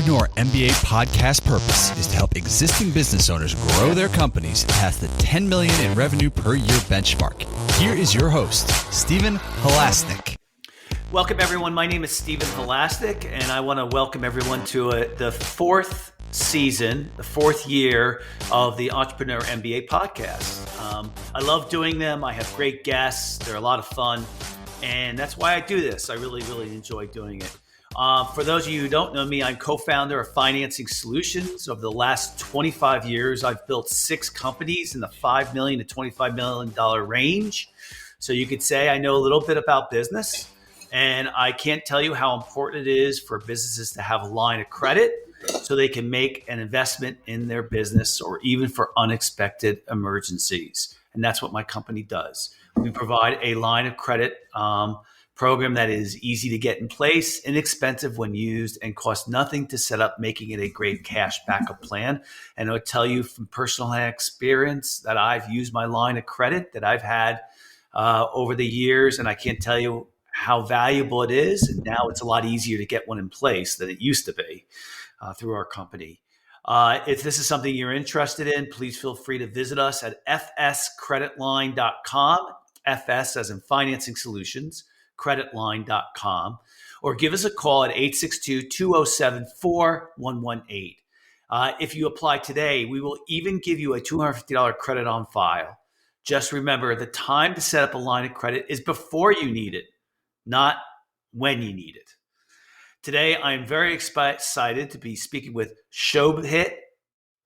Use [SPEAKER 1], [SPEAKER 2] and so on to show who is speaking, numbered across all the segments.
[SPEAKER 1] Entrepreneur MBA podcast purpose is to help existing business owners grow their companies past the 10 million in revenue per year benchmark. Here is your host, Stephen Halasnik.
[SPEAKER 2] Welcome, everyone. My name is Stephen Halasnik, and I want to welcome everyone to the fourth season, the fourth year of the Entrepreneur MBA podcast. I love doing them. I have great guests. They're a lot of fun, and that's why I do this. I really enjoy doing it. For those of you who don't know me, I'm co-founder of Financing Solutions. Over the last 25 years, I've built 6 companies in the $5 million to $25 million range. So you could say I know a little bit about business, and I can't tell you how important it is for businesses to have a line of credit so they can make an investment in their business or even for unexpected emergencies. And that's what my company does. We provide a line of credit program that is easy to get in place, inexpensive when used, and costs nothing to set up, making it a great cash backup plan. And I'll tell you from personal experience that I've used my line of credit that I've had over the years, and I can't tell you how valuable it is. And now it's a lot easier to get one in place than it used to be through our company. If this is something you're interested in, please feel free to visit us at fscreditline.com, FS as in Financing Solutions, creditline.com, or give us a call at 862-207-4118. If you apply today, we will even give you a $250 credit on file. Just remember, the time to set up a line of credit is before you need it, not when you need it. Today, I am very excited to be speaking with Shobhit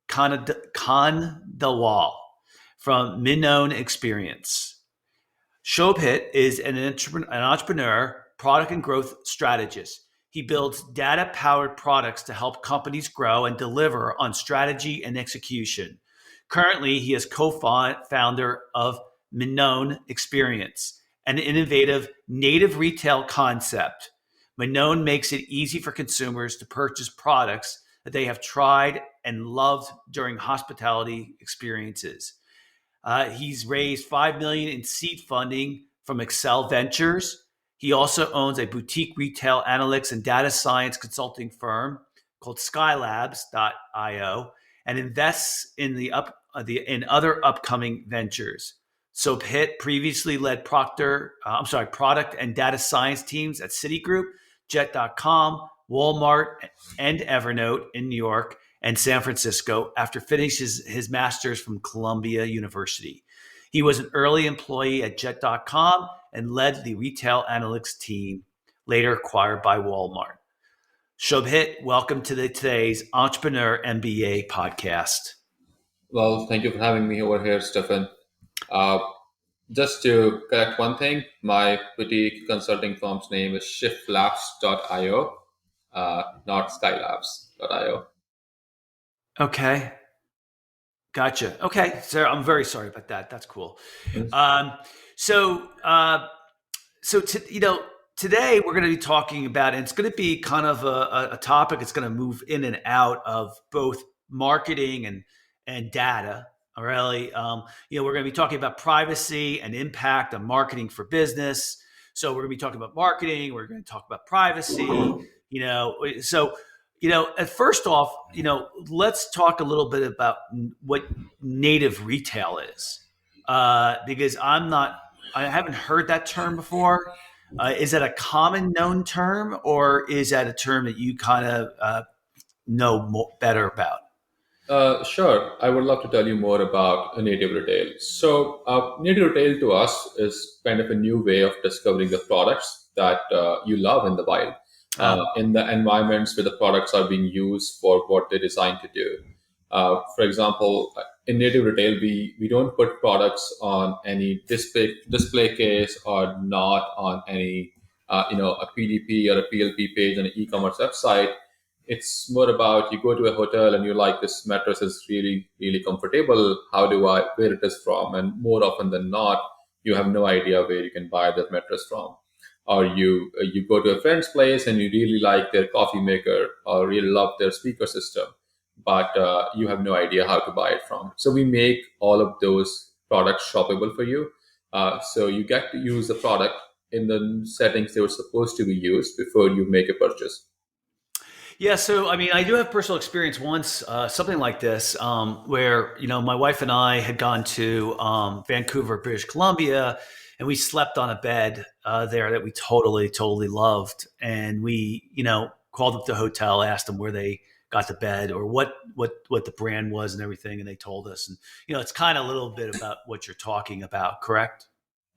[SPEAKER 2] Khandelwal from Minoan Experience. Shobhit is an entrepreneur, product and growth strategist. He builds data-powered products to help companies grow and deliver on strategy and execution. Currently, he is co-founder of Minoan Experience, an innovative native retail concept. Minoan makes it easy for consumers to purchase products that they have tried and loved during hospitality experiences. He's raised $5 million in seed funding from Excel Ventures. He also owns a boutique retail analytics and data science consulting firm called Skylabs.io and invests in other upcoming ventures. Shobhit previously led product and data science teams at Citigroup, Jet.com, Walmart, and Evernote in New York and San Francisco after finishing his master's from Columbia University. He was an early employee at Jet.com and led the retail analytics team, later acquired by Walmart. Shobhit, welcome to today's Entrepreneur MBA podcast.
[SPEAKER 3] Well, thank you for having me over here, Stephen. Just to correct one thing, my boutique consulting firm's name is shiftlabs.io, not skylabs.io.
[SPEAKER 2] Okay. Gotcha. Okay. So I'm very sorry about that. That's cool. Today we're going to be talking about, and it's going to be kind of a topic that's going to move in and out of both marketing and data. Really, we're going to be talking about privacy and impact on marketing for business. So we're going to be talking about marketing. We're going to talk about privacy. First off, let's talk a little bit about what native retail is, because I haven't heard that term before. Is that a common known term, or is that a term that you kind of know better about?
[SPEAKER 3] Sure. I would love to tell you more about native retail. So native retail to us is kind of a new way of discovering the products that you love in the wild, in the environments where the products are being used for what they're designed to do. For example, in native retail, we don't put products on any display case or not on any a PDP or a PLP page on an e-commerce website. It's more about you go to a hotel and you're like, this mattress is really, really comfortable. How do I, where it is from? And more often than not, you have no idea where you can buy that mattress from. Or you go to a friend's place and you really like their coffee maker or really love their speaker system, but you have no idea how to buy it from. So we make all of those products shoppable for you. So you get to use the product in the settings they were supposed to be used before you make a purchase.
[SPEAKER 2] Yeah, so I mean, I do have personal experience once, something like this, where my wife and I had gone to Vancouver, British Columbia, and we slept on a bed there that we totally, totally loved, and we, called up the hotel, asked them where they got the bed or what the brand was and everything, and they told us, and it's kind of a little bit about what you're talking about, correct?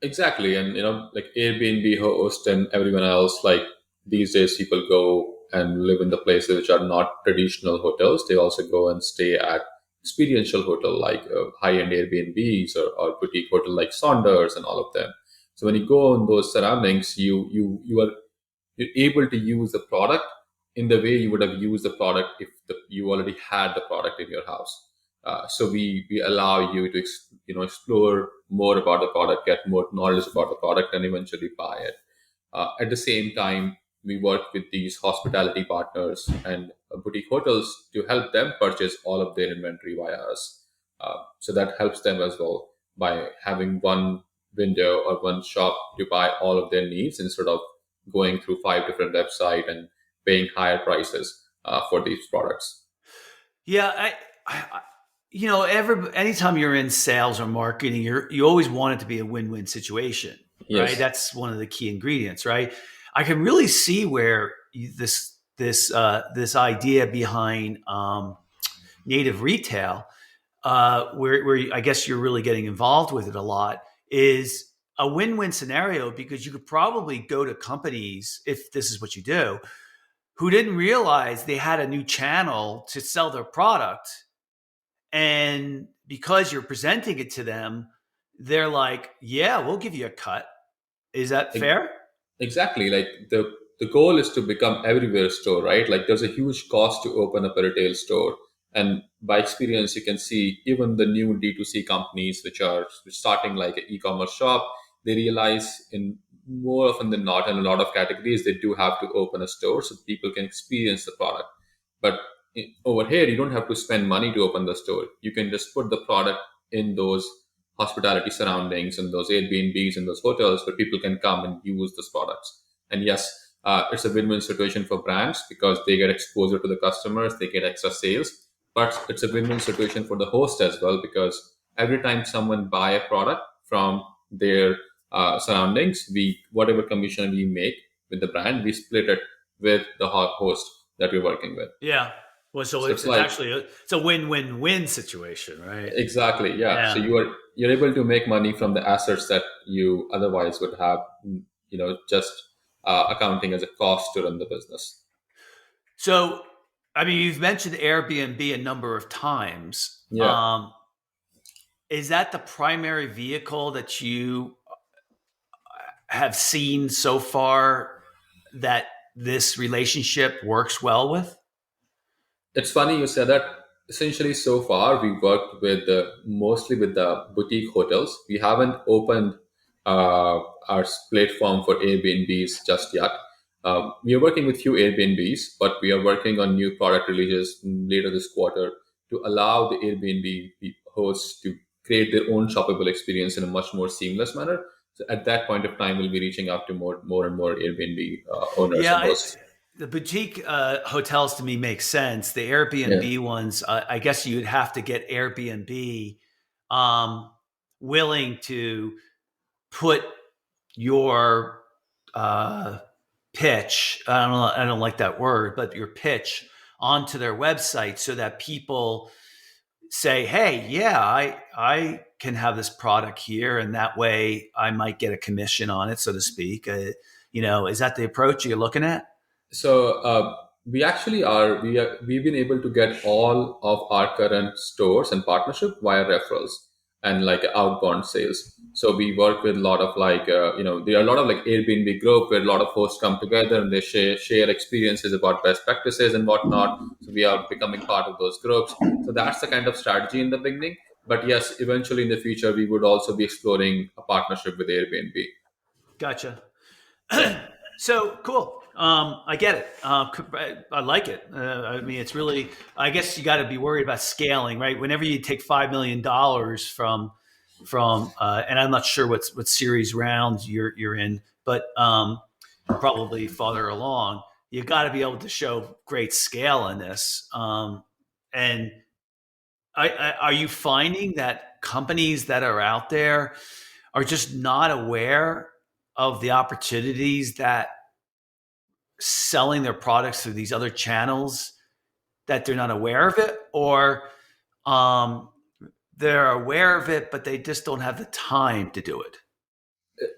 [SPEAKER 3] Exactly, and like Airbnb host and everyone else, like these days, people go and live in the places which are not traditional hotels. They also go and stay at experiential hotel like high-end Airbnbs or boutique hotel like Saunders and all of them. So when you go in those surroundings, you are you're able to use the product in the way you would have used the product if you already had the product in your house. So we allow you to explore more about the product, get more knowledge about the product, and eventually buy it. At the same time, we work with these hospitality partners and boutique hotels to help them purchase all of their inventory via us. So that helps them as well by having one window or one shop to buy all of their needs instead of going through five different websites and paying higher prices for these products.
[SPEAKER 2] Yeah, anytime you're in sales or marketing, you always want it to be a win-win situation, right?
[SPEAKER 3] Yes,
[SPEAKER 2] That's one of the key ingredients, right? I can really see where this idea behind native retail, where I guess you're really getting involved with it a lot, is a win-win scenario because you could probably go to companies if this is what you do who didn't realize they had a new channel to sell their product, and because you're presenting it to them, they're like, yeah, we'll give you a cut. Is that fair?
[SPEAKER 3] exactly. Like the goal is to become everywhere store, right? Like there's a huge cost to open up a retail store, and by experience, you can see even the new D2C companies which are starting like an e-commerce shop, they realize in more often than not in a lot of categories they do have to open a store so people can experience the product. But over here, you don't have to spend money to open the store. You can just put the product in those hospitality surroundings and those Airbnbs and those hotels where people can come and use those products. And yes, it's a win-win situation for brands because they get exposure to the customers, they get extra sales. But it's a win-win situation for the host as well because every time someone buy a product from their surroundings, we whatever commission we make with the brand, we split it with the host that we're working with.
[SPEAKER 2] Yeah. Well, so
[SPEAKER 3] So
[SPEAKER 2] it's
[SPEAKER 3] it's
[SPEAKER 2] it's
[SPEAKER 3] like
[SPEAKER 2] actually it's a win-win-win situation, right?
[SPEAKER 3] exactly, yeah. So
[SPEAKER 2] Yeah.
[SPEAKER 3] you're able to make money from the assets that you otherwise would have, just accounting as a cost to run the business.
[SPEAKER 2] So, I mean, you've mentioned Airbnb a number of times.
[SPEAKER 3] Yeah,
[SPEAKER 2] Is that the primary vehicle that you have seen so far that this relationship works well with?
[SPEAKER 3] it's funny you said that. Essentially, so far we worked with mostly with the boutique hotels. We haven't opened our platform for Airbnbs just yet. We are working with few Airbnbs, but we are working on new product releases later this quarter to allow the Airbnb hosts to create their own shoppable experience in a much more seamless manner. So at that point of time, we'll be reaching out to more and more Airbnb owners
[SPEAKER 2] Yeah,
[SPEAKER 3] and hosts.
[SPEAKER 2] the boutique hotels to me make sense. The
[SPEAKER 3] Yeah.
[SPEAKER 2] Airbnb ones, I guess you'd have to get Airbnb um, willing to put your pitch. I don't know. I don't like that word, but your pitch onto their website so that people say, "Hey, yeah, I can have this product here, and that way I might get a commission on it, so to speak." Is that the approach you're looking at?
[SPEAKER 3] So we actually we've been able to get all of our current stores and partnership via referrals and like outbound sales. So we work with a lot of there are a lot of like Airbnb group where a lot of hosts come together and they share experiences about best practices and whatnot. So we are becoming part of those groups. So that's the kind of strategy in the beginning. But yes, eventually in the future we would also be exploring a partnership with Airbnb.
[SPEAKER 2] Gotcha.
[SPEAKER 3] Yeah.
[SPEAKER 2] So cool. I get it. I like it. I mean, it's really. I guess you got to be worried about scaling, right? Whenever you take $5 million and I'm not sure what series round you're in, but probably farther along. you got to be able to show great scale in this. And are you finding that companies that are out there are just not aware of the opportunities that selling their products through these other channels, that they're not aware of it, or um, they're aware of it but they just don't have the time to do it?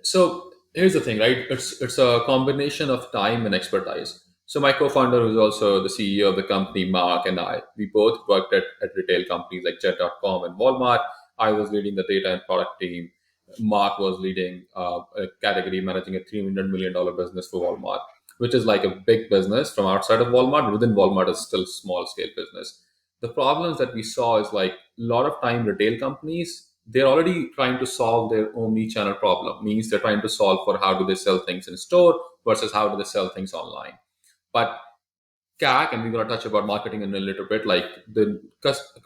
[SPEAKER 3] So here's the thing, right? It's a combination of time and expertise. So my co-founder, who's also the CEO of the company, Mark, and I, we both worked at retail companies like Jet.com and Walmart. I was leading the data and product team. Mark was leading a category, managing a $300 million business for Walmart, which is like a big business from outside of Walmart. But within Walmart, is still small scale business. The problems that we saw is like a lot of time retail companies, they're already trying to solve their omni-channel problem. Means they're trying to solve for how do they sell things in store versus how do they sell things online. But CAC, and we're going to touch about marketing in a little bit, like the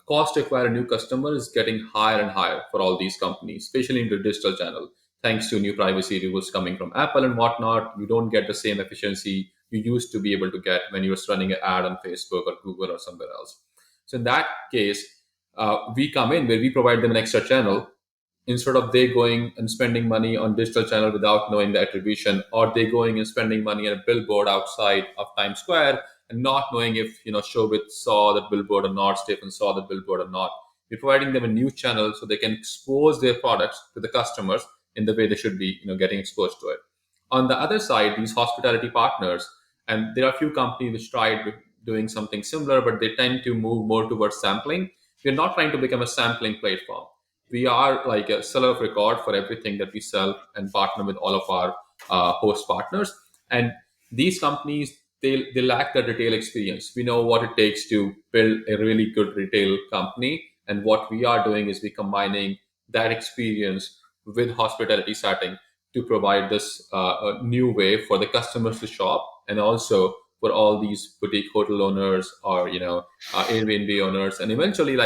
[SPEAKER 3] cost to acquire a new customer is getting higher and higher for all these companies, especially in the digital channel. Thanks to new privacy rules coming from Apple and whatnot, you don't get the same efficiency you used to be able to get when you were running an ad on Facebook or Google or somewhere else. So in that case, we come in where we provide them an extra channel instead of they going and spending money on digital channel without knowing the attribution, or they going and spending money on a billboard outside of Times Square and not knowing if Shobhit saw that billboard or not, Stephen saw that billboard or not. We're providing them a new channel so they can expose their products to the customers in the way they should be getting exposed to it. On the other side, these hospitality partners, and there are a few companies which tried doing something similar, but they tend to move more towards sampling. We're not trying to become a sampling platform. We are like a seller of record for everything that we sell and partner with all of our host partners. And these companies, they lack the retail experience. We know what it takes to build a really good retail company. And what we are doing is we combining that experience with hospitality setting to provide this a new way for the customers to shop, and also for all these boutique hotel owners or Airbnb owners, and eventually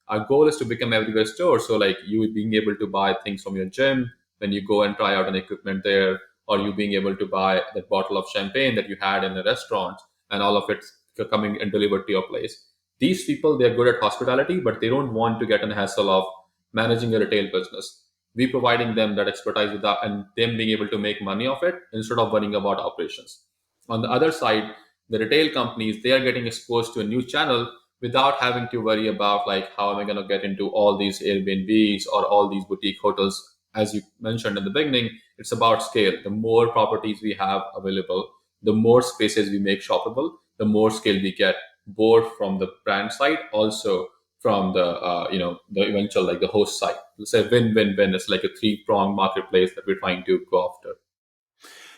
[SPEAKER 3] our goal is to become everywhere store. So like you being able to buy things from your gym when you go and try out an equipment there, or you being able to buy that bottle of champagne that you had in a restaurant, and all of it coming and delivered to your place. These people, they're good at hospitality, but they don't want to get in a hassle of managing a retail business. We providing them that expertise with that, and them being able to make money of it instead of worrying about operations. On the other side, the retail companies, they are getting exposed to a new channel without having to worry about like how am I going to get into all these Airbnbs or all these boutique hotels. As you mentioned in the beginning, it's about scale. The more properties we have available, the more spaces we make shoppable, the more scale we get, both from the brand side, also from the the eventual like the host side. Let's say win-win-win. It's like a three-pronged marketplace that we're trying to go after.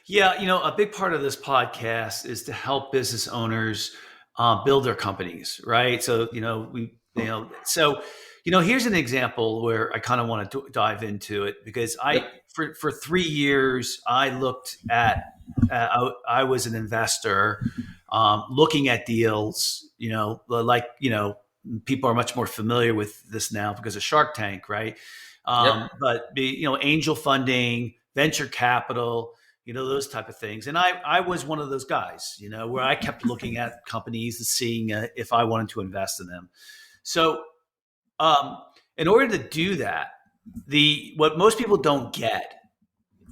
[SPEAKER 2] Yeah, a big part of this podcast is to help business owners build their companies, right? So, here's an example where I kind of want to dive into it, because
[SPEAKER 3] Yep.
[SPEAKER 2] for 3 years, I looked at, I was an investor looking at deals, people are much more familiar with this now because of Shark Tank, right?
[SPEAKER 3] Yep.
[SPEAKER 2] But angel funding, venture capital, those type of things. And I was one of those guys, where I kept looking at companies and seeing if I wanted to invest in them. So in order to do that, what most people don't get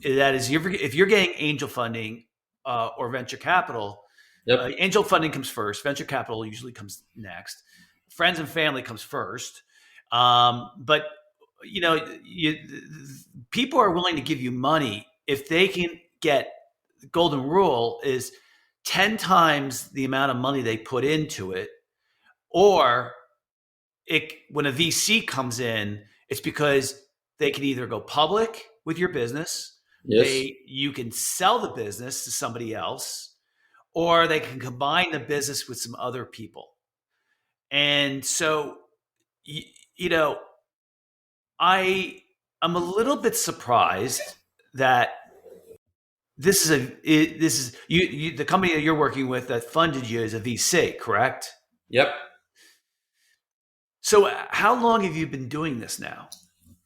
[SPEAKER 2] is that is if you're getting angel funding or venture capital,
[SPEAKER 3] Yep.
[SPEAKER 2] angel funding comes first, venture capital usually comes next, friends and family comes first. But people are willing to give you money if they can get, the golden rule is 10 times the amount of money they put into it, or when a VC comes in, it's because they can either go public with your business,
[SPEAKER 3] Yes.
[SPEAKER 2] you can sell the business to somebody else, or they can combine the business with some other people. And so, I'm a little bit surprised that this is the company that you're working with that funded you is a VC, correct?
[SPEAKER 3] Yep.
[SPEAKER 2] So how long have you been doing this now?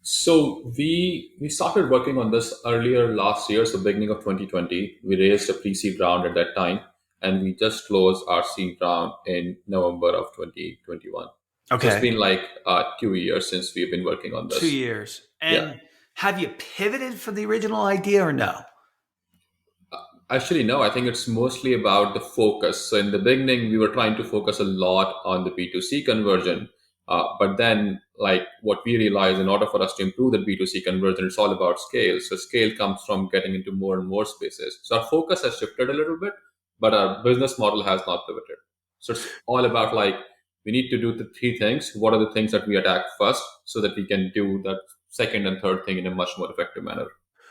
[SPEAKER 3] So we started working on this earlier last year, so beginning of 2020. We raised a pre-seed round at that time, and we just closed our seed round in November of 2021. So it's
[SPEAKER 2] Okay.
[SPEAKER 3] been like 2 years since we've been working on
[SPEAKER 2] 2
[SPEAKER 3] this.
[SPEAKER 2] years.
[SPEAKER 3] Yeah.
[SPEAKER 2] And have you pivoted from the original idea or no?
[SPEAKER 3] Actually, no, I think it's mostly about the focus. So in the beginning, we were trying to focus a lot on the B2C conversion. But then, like what we realized, in order for us to improve the B2C conversion, it's all about scale. So scale comes from getting into more and more spaces. So our focus has shifted a little bit, but our business model has not pivoted. So it's all about like, we need to do the three things. What are the things that we attack first so that we can do that second and third thing in a much more effective manner?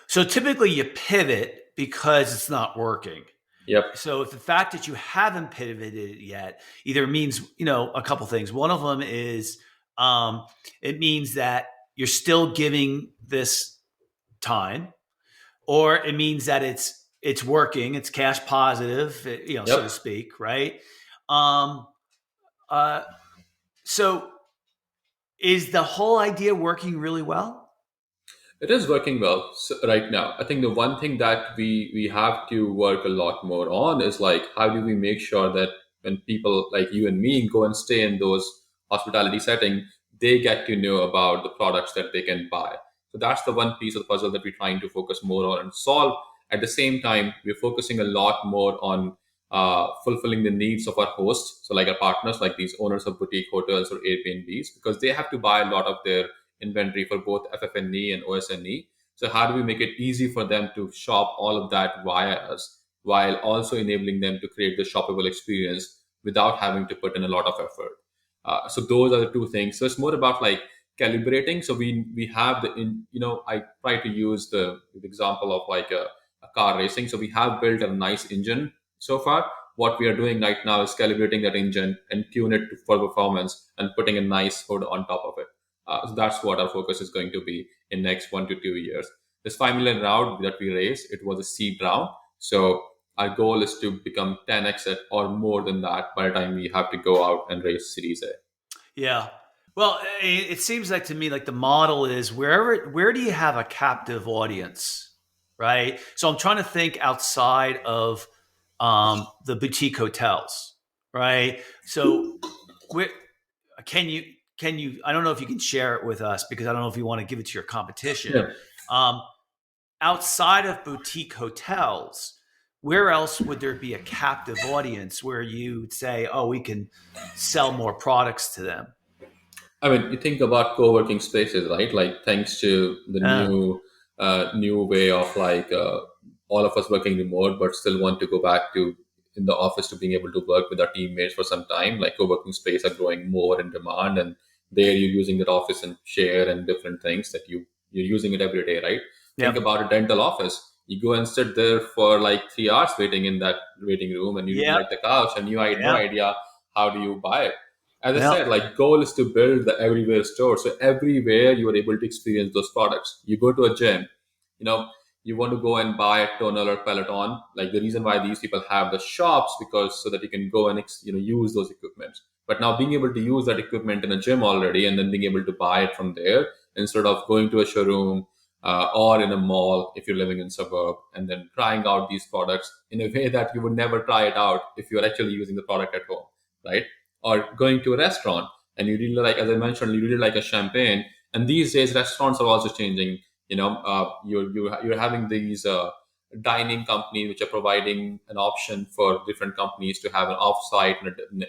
[SPEAKER 2] So typically you pivot because it's not working.
[SPEAKER 3] Yep.
[SPEAKER 2] So if the fact that you haven't pivoted yet either means, a couple things. One of them is it means that you're still giving this time, or it means that it's working, it's cash positive, so to
[SPEAKER 3] Yep.
[SPEAKER 2] speak, right? Um, uh, so is the whole idea working really well?
[SPEAKER 3] It is working well right now. I think the one thing that we have to work a lot more on is like, how do we make sure that when people like you and me go and stay in those hospitality setting, they get to know about the products that they can buy. So that's the one piece of the puzzle that we're trying to focus more on and solve. At the same time, we're focusing a lot more on fulfilling the needs of our hosts. So like our partners, like these owners of boutique hotels or Airbnbs, because they have to buy a lot of their inventory for both FF&E and OSNE. So how do we make it easy for them to shop all of that via us, while also enabling them to create the shoppable experience without having to put in a lot of effort? So those are the two things. So it's more about like calibrating. So we have I try to use the example of like a car racing. So we have built a nice engine so far. What we are doing right now is calibrating that engine and tune it for performance and putting a nice hood on top of it. So that's what our focus is going to be in next 1 to 2 years. This 5 million round that we raised, it was a seed round. So our goal is to become 10x it or more than that by the time we have to go out and raise Series A.
[SPEAKER 2] Yeah. Well, it seems like to me like the model is where do you have a captive audience, right? So I'm trying to think outside of the boutique hotels, right? So where can you can you? I don't know if you can share it with us because I don't know if you want to give it to your competition.
[SPEAKER 3] Yeah.
[SPEAKER 2] Um, Outside of boutique hotels, where else would there be a captive audience where you would say, "Oh, we can sell more products to them"?
[SPEAKER 3] I mean, you think about co-working spaces, right? Like thanks to the
[SPEAKER 2] Uh,
[SPEAKER 3] new way of like all of us working remote, but still want to go back to in the office to being able to work with our teammates for some time. Like co-working space are growing more in demand, and there you're using that office and share and different things that you're using it every day, right? Think
[SPEAKER 2] yep.
[SPEAKER 3] about a dental office. You go and sit there for like 3 hours waiting in that waiting room, and you really
[SPEAKER 2] Yep.
[SPEAKER 3] like the couch, and you had no
[SPEAKER 2] Yep.
[SPEAKER 3] idea how do you buy it. As I
[SPEAKER 2] Yep.
[SPEAKER 3] said, like goal is to build the everywhere store. So everywhere you are able to experience those products. You go to a gym, you know, you want to go and buy a tonal or Peloton. Like the reason why these people have the shops because so that you can go and use those equipments. But now being able to use that equipment in a gym already and then being able to buy it from there instead of going to a showroom or in a mall if you're living in suburb and then trying out these products in a way that you would never try it out if you're actually using the product at home, right? Or going to a restaurant and you really like, as I mentioned, you really like a champagne. And these days, restaurants are also changing. You're having these dining companies which are providing an option for different companies to have an offsite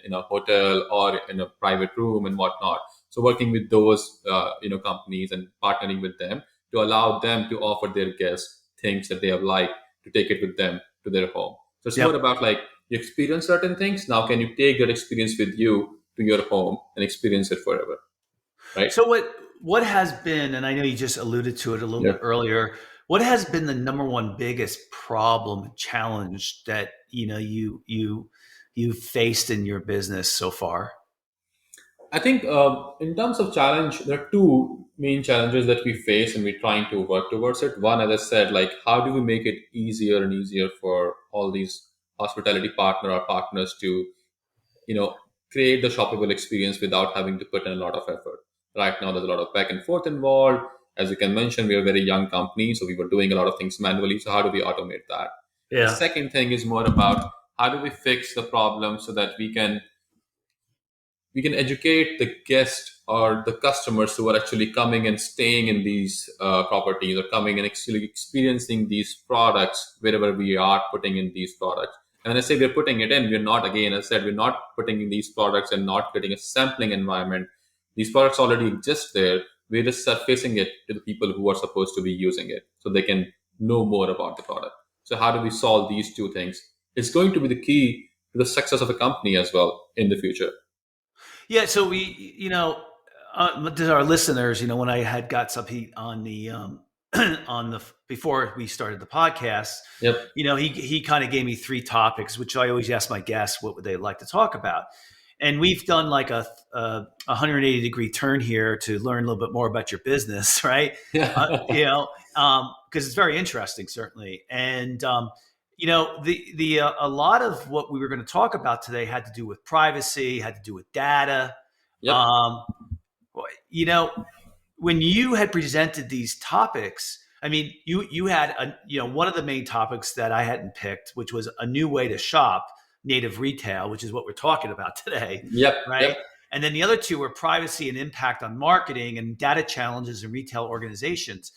[SPEAKER 3] in a hotel or in a private room and whatnot. So working with those companies and partnering with them to allow them to offer their guests things that they have liked to take it with them to their home. So it's more
[SPEAKER 2] Yep.
[SPEAKER 3] about like you experience certain things. Now, can you take that experience with you to your home and experience it forever? Right?
[SPEAKER 2] So what has been, and I know you just alluded to it a little
[SPEAKER 3] Yeah.
[SPEAKER 2] bit earlier, what has been the number one biggest problem, challenge that you've faced in your business so far?
[SPEAKER 3] I think in terms of challenge, there are two main challenges that we face and we're trying to work towards it. One, as I said, like how do we make it easier and easier for all these hospitality partners to create the shoppable experience without having to put in a lot of effort. Right now there's a lot of back and forth involved. As you can mention, we are a very young company, so we were doing a lot of things manually. So how do we automate that? The
[SPEAKER 2] Yeah.
[SPEAKER 3] second thing is more about how do we fix the problem so that we can educate the guest or the customers who are actually coming and staying in these properties, or coming and actually experiencing these products wherever we are putting in these products. And when I say we're putting it in, we're not, again, as I said, we're not putting in these products and not creating a sampling environment. These products already exist there. We're just surfacing it to the people who are supposed to be using it so they can know more about the product. So how do we solve these two things? It's going to be the key to the success of a company as well in the future.
[SPEAKER 2] Yeah, so we, to our listeners, when I had got some heat on the on the before we started the podcast,
[SPEAKER 3] Yep.
[SPEAKER 2] he kind of gave me three topics, which I always ask my guests what would they like to talk about, and we've done like a 180-degree turn here to learn a little bit more about your business, right?
[SPEAKER 3] Yeah.
[SPEAKER 2] Because it's very interesting, certainly, and the a lot of what we were going to talk about today had to do with privacy, had to do with data.
[SPEAKER 3] Yep.
[SPEAKER 2] Um, you know, when you had presented these topics, I mean, you had one of the main topics that I hadn't picked, which was a new way to shop, native retail, which is what we're talking about today,
[SPEAKER 3] Yep.
[SPEAKER 2] right?
[SPEAKER 3] Yep.
[SPEAKER 2] And then the other two were privacy and impact on marketing and data challenges in retail organizations.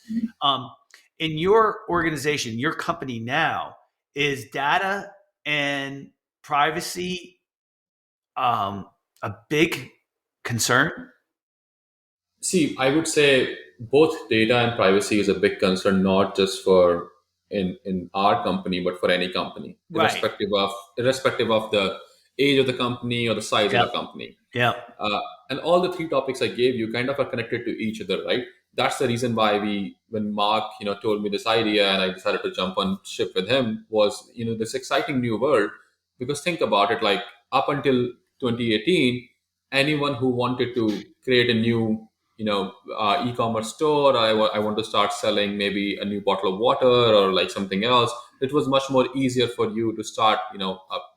[SPEAKER 2] In your organization, your company now, is data and privacy a big concern?
[SPEAKER 3] See, I would say both data and privacy is a big concern, not just for in our company, but for any company,
[SPEAKER 2] Right.
[SPEAKER 3] irrespective of the age of the company or the size of
[SPEAKER 2] Yep.
[SPEAKER 3] the company.
[SPEAKER 2] Yep.
[SPEAKER 3] uh, and all the three topics I gave you kind of are connected to each other, right? That's the reason why when Mark, told me this idea and I decided to jump on ship with him, was, this exciting new world. Because think about it, like up until 2018, anyone who wanted to create a new, e-commerce store, I want to start selling maybe a new bottle of water or like something else. It was much more easier for you to start,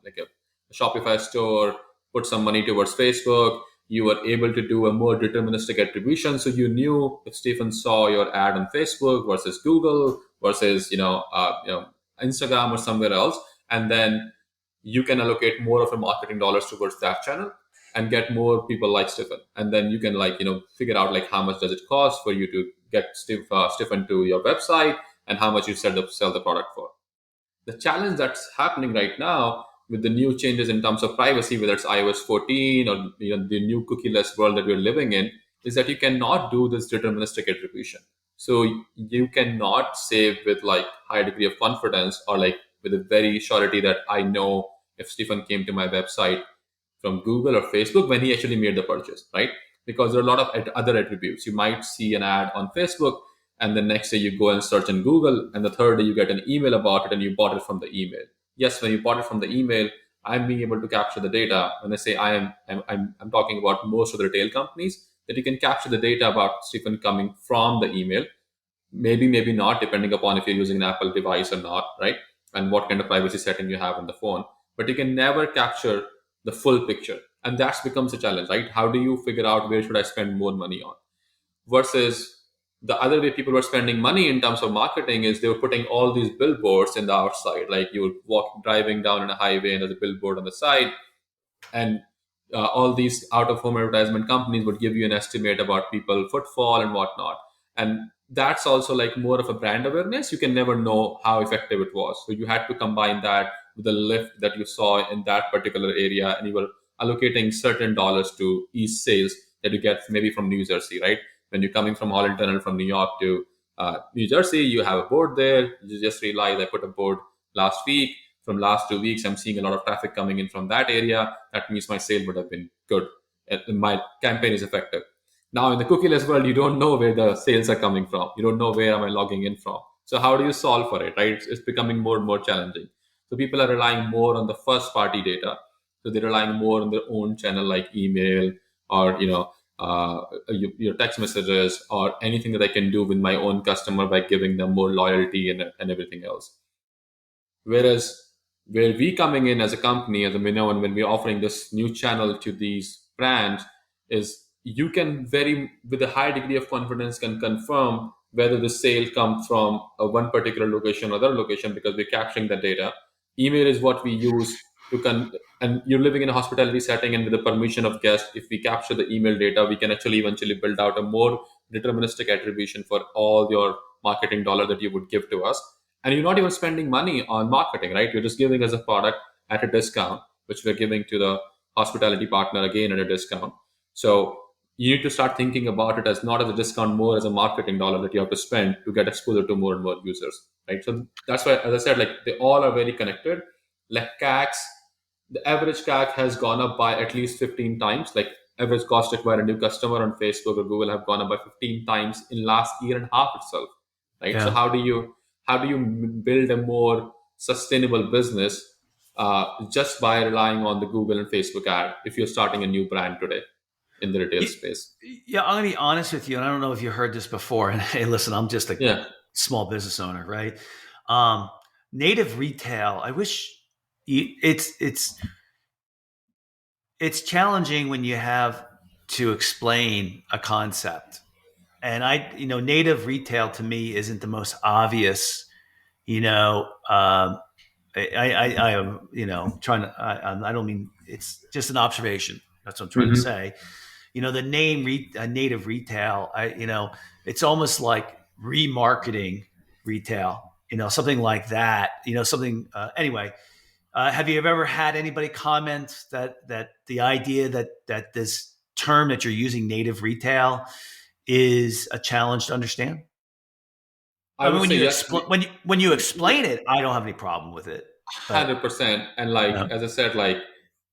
[SPEAKER 3] like a Shopify store, put some money towards Facebook. You were able to do a more deterministic attribution. So you knew if Stephen saw your ad on Facebook versus Google versus Instagram or somewhere else, and then you can allocate more of your marketing dollars towards that channel and get more people like Stephen. And then you can figure out like how much does it cost for you to get Stephen to your website and how much you sell the product for. The challenge that's happening right now with the new changes in terms of privacy, whether it's iOS 14 or the new cookieless world that we're living in, is that you cannot do this deterministic attribution. So you cannot say with like high degree of confidence or like with a very surety that I know if Stephen came to my website from Google or Facebook when he actually made the purchase, right? Because there are a lot of other attributes. You might see an ad on Facebook, and the next day you go and search in Google, and the third day you get an email about it, and you bought it from the email. Yes, when you bought it from the email, I'm being able to capture the data. When I say I'm talking about most of the retail companies, that you can capture the data about Stephen coming from the email. Maybe not, depending upon if you're using an Apple device or not, right? And what kind of privacy setting you have on the phone. But you can never capture the full picture, and that becomes a challenge, right? How do you figure out where should I spend more money on? Versus the other way people were spending money in terms of marketing is they were putting all these billboards in the outside, like you're driving down in a highway and there's a billboard on the side, and all these out of home advertisement companies would give you an estimate about people footfall and whatnot. And that's also like more of a brand awareness. You can never know how effective it was, so you had to combine that with the lift that you saw in that particular area, and you were allocating certain dollars to each sales that you get maybe from New Jersey, right? When you're coming from Holland Tunnel from New York to New Jersey, you have a board there. You just realize I put a board last week. From last 2 weeks, I'm seeing a lot of traffic coming in from that area. That means my sale would have been good. My campaign is effective. Now, in the cookieless world, you don't know where the sales are coming from. You don't know where am I logging in from. So how do you solve for it, right? It's becoming more and more challenging. So people are relying more on the first party data. So they're relying more on their own channel like email or, your text messages or anything that I can do with my own customer by giving them more loyalty and everything else. Whereas where we coming in as a company, as a Minoan, when we're offering this new channel to these brands, is you can very, with a high degree of confidence, can confirm whether the sale comes from one particular location or other location because we're capturing the data. Email is what we use and you're living in a hospitality setting, and with the permission of guests, if we capture the email data, we can actually eventually build out a more deterministic attribution for all your marketing dollar that you would give to us. And you're not even spending money on marketing, right? You're just giving us a product at a discount, which we're giving to the hospitality partner again at a discount. So you need to start thinking about it as not as a discount, more as a marketing dollar that you have to spend to get exposure to more and more users, right? So that's why, as I said, like they all are very connected. Like CACs, the average CAC has gone up by at least 15 times. Like average cost to acquire a new customer on Facebook or Google have gone up by 15 times in last year and a half itself, right? So
[SPEAKER 2] Yeah.
[SPEAKER 3] how do you build a more sustainable business just by relying on the Google and Facebook ad if you're starting a new brand today in the retail
[SPEAKER 2] Y-
[SPEAKER 3] space?
[SPEAKER 2] Yeah, I'm gonna be honest with you, and I don't know if you heard this before. And hey, listen, I'm just a
[SPEAKER 3] Yeah.
[SPEAKER 2] small business owner, right? Um, Native retail. I wish it's challenging when you have to explain a concept. And native retail to me isn't the most obvious. You know, I am, trying to. I don't mean it's just an observation. That's what I'm trying to
[SPEAKER 3] Hmm.
[SPEAKER 2] say. The name native retail. It's almost like remarketing retail. Something like that. Something. Anyway, have you ever had anybody comment that the idea that this term that you're using, native retail, is a challenge to understand?
[SPEAKER 3] I
[SPEAKER 2] I mean,
[SPEAKER 3] would
[SPEAKER 2] when
[SPEAKER 3] say
[SPEAKER 2] you
[SPEAKER 3] yes.
[SPEAKER 2] explain when you explain it, I don't have any problem with it. But
[SPEAKER 3] 100%. And like,
[SPEAKER 2] uh,
[SPEAKER 3] as I said, like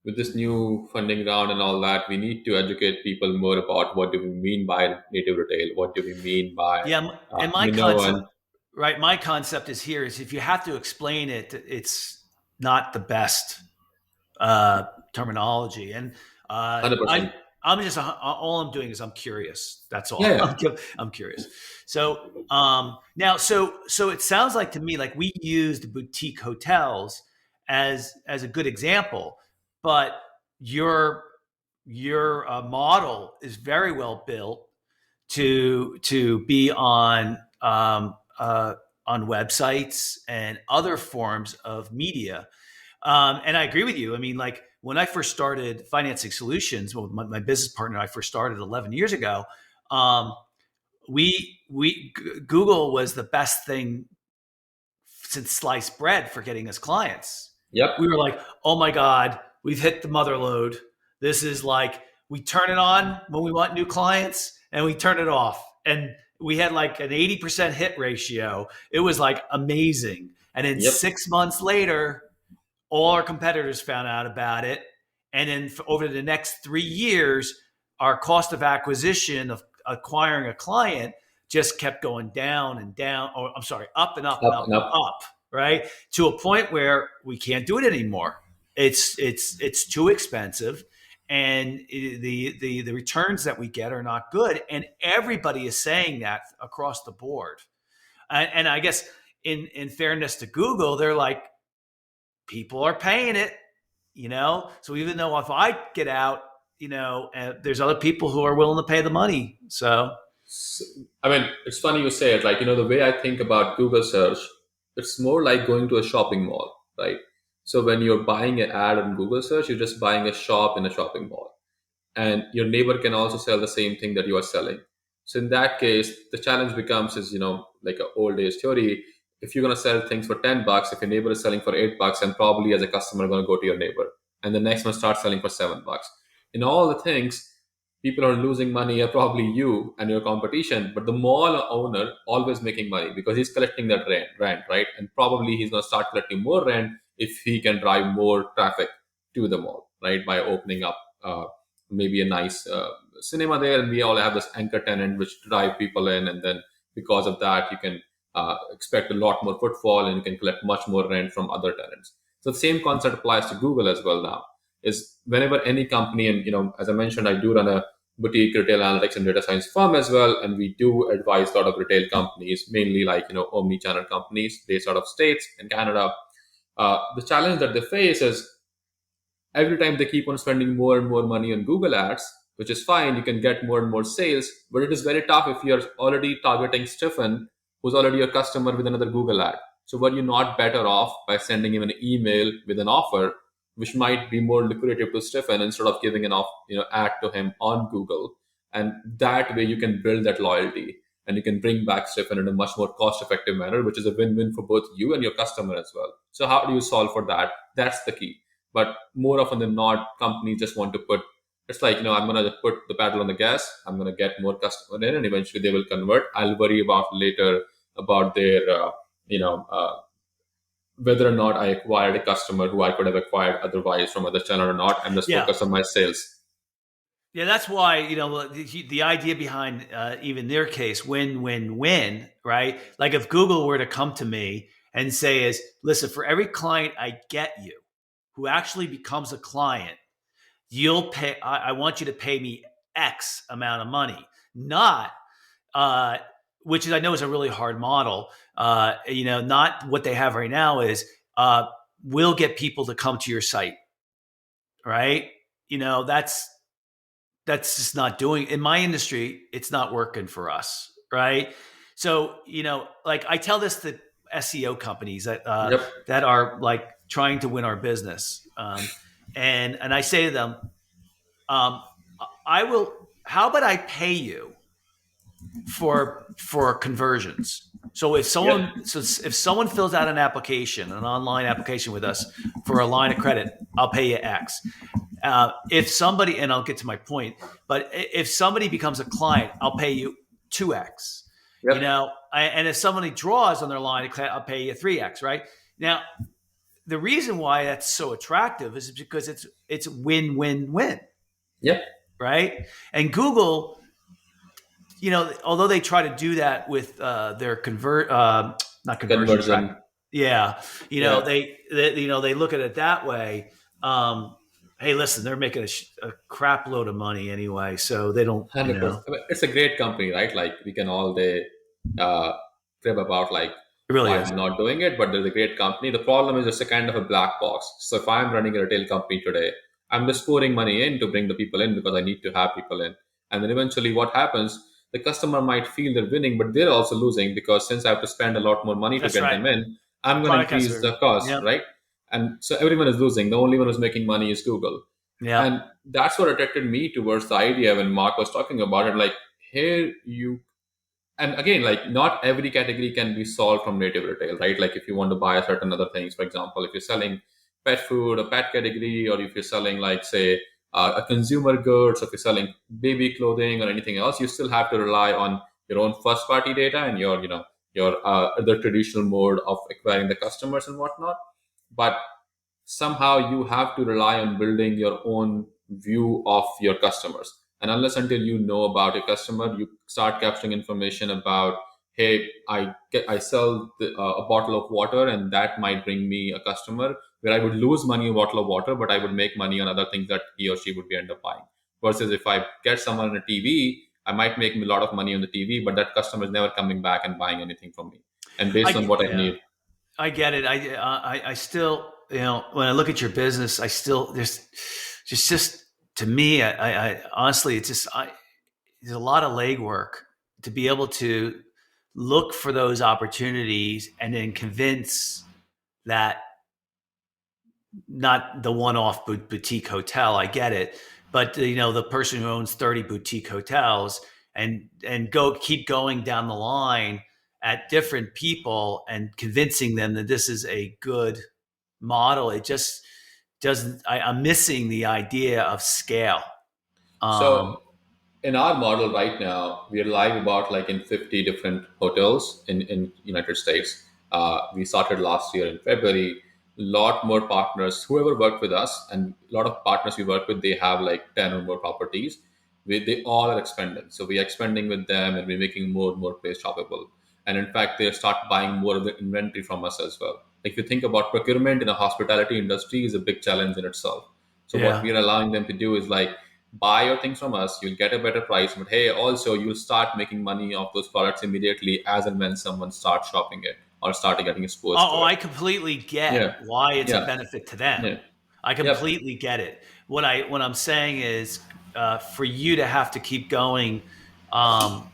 [SPEAKER 3] with this new funding round and all that, we need to educate people more about what do we mean by native retail? What do we mean by
[SPEAKER 2] yeah, and my concept,
[SPEAKER 3] Minoan?
[SPEAKER 2] right? My concept is if you have to explain it, it's not the best uh, terminology. And I
[SPEAKER 3] 100%.
[SPEAKER 2] I'm just all I'm doing is I'm curious. That's all.
[SPEAKER 3] Yeah, yeah.
[SPEAKER 2] I'm curious. So now, so it sounds like to me like we used boutique hotels as a good example, but your model is very well built to be on websites and other forms of media. And I agree with you. I mean, like when I first started Financing Solutions, well, my business partner and I first started 11 years ago. Um, Google was the best thing since sliced bread for getting us clients.
[SPEAKER 3] Yep.
[SPEAKER 2] We were like, oh my God, we've hit the mother load. This is like, we turn it on when we want new clients and we turn it off. And we had like an 80% hit ratio. It was like amazing. And then
[SPEAKER 3] Yep.
[SPEAKER 2] 6 months later, all our competitors found out about it. And then over the next 3 years, our cost of acquisition of acquiring a client just kept going down and down, or I'm sorry, up and up and
[SPEAKER 3] Up
[SPEAKER 2] up
[SPEAKER 3] and
[SPEAKER 2] and
[SPEAKER 3] up.
[SPEAKER 2] up, right? To a point where we can't do it anymore. It's too expensive, and the returns that we get are not good. And everybody is saying that across the board. And I guess in fairness to Google, they're like, people are paying it, So even though if I get out, there's other people who are willing to pay the money. So
[SPEAKER 3] S- I mean, it's funny you say it. Like, the way I think about Google search, it's more like going to a shopping mall, right? So when you're buying an ad on Google search, you're just buying a shop in a shopping mall, and your neighbor can also sell the same thing that you are selling. So in that case, the challenge becomes is like an old age theory. If you're gonna sell things for $10, if your neighbor is selling for $8, and probably as a customer gonna go to your neighbor, and the next one starts selling for $7. In all the things, people are losing money are probably you and your competition, but the mall owner always making money because he's collecting that rent, right? And probably he's gonna start collecting more rent if he can drive more traffic to the mall, right? By opening up. Maybe a nice cinema there, and we all have this anchor tenant which drive people in, and then because of that you can expect a lot more footfall, and you can collect much more rent from other tenants. So the same concept applies to Google as well now. Is whenever any company, and as I mentioned, I do run a boutique retail analytics and data science firm as well, and we do advise a lot of retail companies, mainly like omni-channel companies based out of states and Canada. The challenge that they face is every time they keep on spending more and more money on Google ads, which is fine, you can get more and more sales, but it is very tough if you're already targeting Stephen, who's already a customer with another Google ad. So were you not better off by sending him an email with an offer which might be more lucrative to Stephen instead of giving an off, ad to him on Google. And that way you can build that loyalty and you can bring back Stephen in a much more cost effective manner, which is a win-win for both you and your customer as well. So how do you solve for that? That's the key. But more often than not, companies just want to put, it's like, I'm going to put the pedal on the gas. I'm going to get more customer in and eventually they will convert. I'll worry about later about their, whether or not I acquired a customer who I could have acquired otherwise from other channel or not. I'm just
[SPEAKER 2] Yeah.
[SPEAKER 3] focused on my sales.
[SPEAKER 2] Yeah, that's why, the idea behind even their case, win, win, win, right? Like if Google were to come to me and say is, listen, for every client I get you who actually becomes a client, you'll pay, I want you to pay me X amount of money, not, which is, I know is a really hard model. Not what they have right now is, we'll get people to come to your site, right? That's just not doing in my industry. It's not working for us, right? So like I tell this to SEO companies
[SPEAKER 3] Yep.
[SPEAKER 2] that are like trying to win our business, and I say to them, um, I will. How about I pay you for conversions? So
[SPEAKER 3] Yep.
[SPEAKER 2] if someone fills out an online application with us for a line of credit, I'll pay you X. If somebody, and I'll get to my point, but if somebody becomes a client, I'll pay you 2X.
[SPEAKER 3] Yep.
[SPEAKER 2] And if somebody draws on their line, I'll pay you 3X. Right now, the reason why that's so attractive is because it's win win win.
[SPEAKER 3] Yep.
[SPEAKER 2] Right, and Google, although they try to do that with their not conversion track,
[SPEAKER 3] Conversion.
[SPEAKER 2] yeah,
[SPEAKER 3] Yeah.
[SPEAKER 2] they look at it that way. Hey, listen, they're making a crap load of money anyway, so they don't,
[SPEAKER 3] 100%. I mean, it's a great company, right? Like we can all day uh, crib about like
[SPEAKER 2] it really
[SPEAKER 3] why
[SPEAKER 2] is.
[SPEAKER 3] I'm not doing it, but there's a great company. The problem is it's a kind of a black box. So if I'm running a retail company today, I'm just pouring money in to bring the people in because I need to have people in. And then eventually what happens, the customer might feel they're winning, but they're also losing because since I have to spend a lot more money to
[SPEAKER 2] That's
[SPEAKER 3] get
[SPEAKER 2] right.
[SPEAKER 3] them in,
[SPEAKER 2] The
[SPEAKER 3] I'm going to
[SPEAKER 2] product has
[SPEAKER 3] increase
[SPEAKER 2] to,
[SPEAKER 3] the cost,
[SPEAKER 2] yeah,
[SPEAKER 3] right? And so everyone is losing. The only one who's making money is Google.
[SPEAKER 2] yeah.
[SPEAKER 3] And that's what attracted me towards the idea when Mark was talking about it. Like, here you, and again, like, not every category can be solved from native retail, right? Like, if you want to buy certain other things, for example, if you're selling pet food, a pet category, or if you're selling, like, say, a consumer goods, or if you're selling baby clothing or anything else, you still have to rely on your own first party data and your the traditional mode of acquiring the customers and whatnot. But somehow you have to rely on building your own view of your customers. And unless until you know about your customer, you start capturing information about, hey, I sell a bottle of water, and that might bring me a customer where I would lose money on a bottle of water, but I would make money on other things that he or she would be end up buying. Versus if I get someone on a TV, I might make a lot of money on the TV, but that customer is never coming back and buying anything from me. And based on what I
[SPEAKER 2] Yeah,
[SPEAKER 3] need.
[SPEAKER 2] I get it. I still, when I look at your business, I still, there's just to me, I honestly, it's just, there's a lot of legwork to be able to look for those opportunities and then convince that, not the one-off boutique hotel, I get it, but the person who owns 30 boutique hotels, and keep going down the line at different people and convincing them that this is a good model. It just doesn't. I'm missing the idea of scale.
[SPEAKER 3] So
[SPEAKER 2] um
[SPEAKER 3] in our model right now, we are live about like in 50 different hotels in United States. We started last year in February. Lot more partners, whoever worked with us, and a lot of partners we work with, they have like 10 or more properties. They all are expanding. So we're expanding with them and we're making more and more place shoppable. And in fact, they start buying more of the inventory from us as well. If you think about procurement in a hospitality industry is a big challenge in itself. So what
[SPEAKER 2] yeah.
[SPEAKER 3] we are allowing them to do is like buy your things from us, you'll get a better price, but hey, also you'll start making money off those products immediately as and when someone starts shopping it or starting getting exposed to
[SPEAKER 2] Oh,
[SPEAKER 3] it.
[SPEAKER 2] I completely get
[SPEAKER 3] Yeah,
[SPEAKER 2] why it's a
[SPEAKER 3] yeah,
[SPEAKER 2] benefit to them.
[SPEAKER 3] yeah,
[SPEAKER 2] I
[SPEAKER 3] yep,
[SPEAKER 2] completely get it. What I'm saying is, for you to have to keep going, um,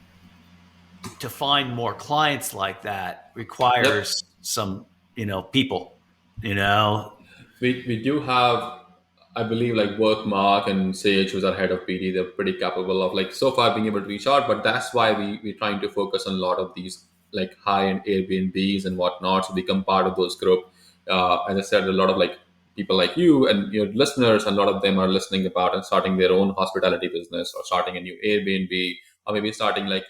[SPEAKER 2] to find more clients like that
[SPEAKER 3] yep.
[SPEAKER 2] requires some, people, you know.
[SPEAKER 3] We do have I believe like both Mark and Sage, who's our head of PD, they're pretty capable of like so far being able to reach out. But that's why we're trying to focus on a lot of these like high end Airbnbs and whatnot to become part of those group. As I said, a lot of like people like you and your listeners, and a lot of them are listening about and starting their own hospitality business or starting a new Airbnb or maybe starting like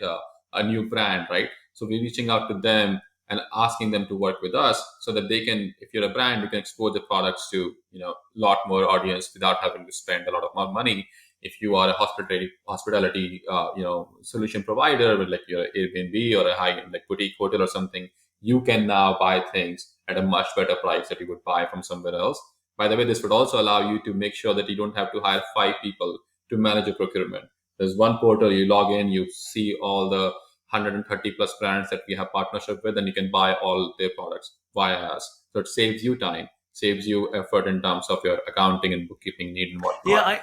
[SPEAKER 3] a new brand, right? So we're reaching out to them and asking them to work with us so that they can, if you're a brand, you can expose the products to a lot more audience without having to spend a lot of more money. If you are a hospitality solution provider with like your Airbnb or a high like boutique hotel or something, you can now buy things at a much better price that you would buy from somewhere else. By the way, this would also allow you to make sure that you don't have to hire 5 people to manage a procurement. There's one portal, you log in, you see all the 130 plus brands that we have partnership with, and you can buy all their products via us. So it saves you time, saves you effort in terms of your accounting and bookkeeping need and whatnot.